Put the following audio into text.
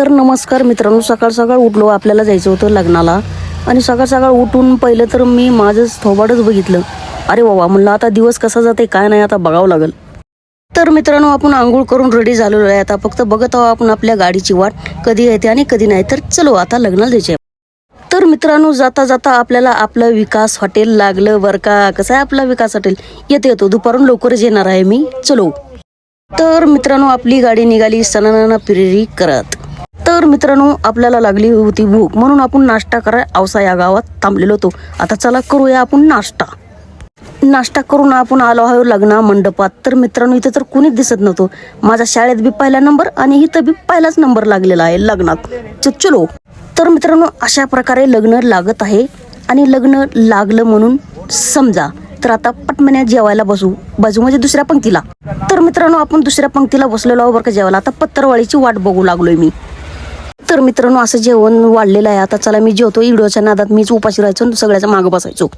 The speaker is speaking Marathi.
तर नमस्कार मित्रांनो, सकाळ सकाळ उठलो. आपल्याला जायचं होतं लग्नाला आणि सकाळ सकाळ उठून पहिलं तर मी माझं थोबाडच बघितलं. अरे बाबा, म्हणलं आता दिवस कसा जाते काय नाही, आता बघावं लागेल. तर मित्रांनो, आपण आंघोळ करून रेडी झालेलो आहे. आता फक्त बघत आहोत आपण आपल्या गाडीची वाट, कधी येते आणि कधी नाही. तर चलो आता लग्नाला जायचे. तर मित्रांनो, जाता जाता आपल्याला आपलं विकास हॉटेल लागलं बरं का. कसं आहे आपला विकास हॉटेल? येतो दुपारून लवकरच येणार आहे मी. चलो. तर मित्रांनो, आपली गाडी निघाली सणाना पिरेरी करत. तर मित्रांनो, आपल्याला लागली होती भूक, म्हणून आपण नाश्ता कराय औसा या गावात थांबलेलो होतो. आता चला करूया आपण नाश्ता करून आपण आलो आहोत लग्ना मंडपात. तर मित्रांनो, इथे तर कुणीच दिसत नव्हतं. माझ्या शाळेत बी पहिला नंबर आणि इथं बी पहिलाच नंबर लागलेला आहे लग्नात. चलो. तर मित्रांनो, अशा प्रकारे लग्न लागत आहे आणि लग्न लागलं म्हणून समजा. तर आता पटमण्यात जेवायला बसू म्हणजे दुसऱ्या पंक्तीला. तर मित्रांनो, आपण दुसऱ्या पंक्तीला बसलेलो आहोत बरं का जेवायला. आता पत्तरवाळीची वाट बघू लागलोय मी. तर मित्रांनो, असं जेवण वाढलेलं आहे. आता चला मी जेवतो. व्हिडिओच्या नादात मीच उपाशी राहायचो, सगळ्याच्या मागं बसायचो.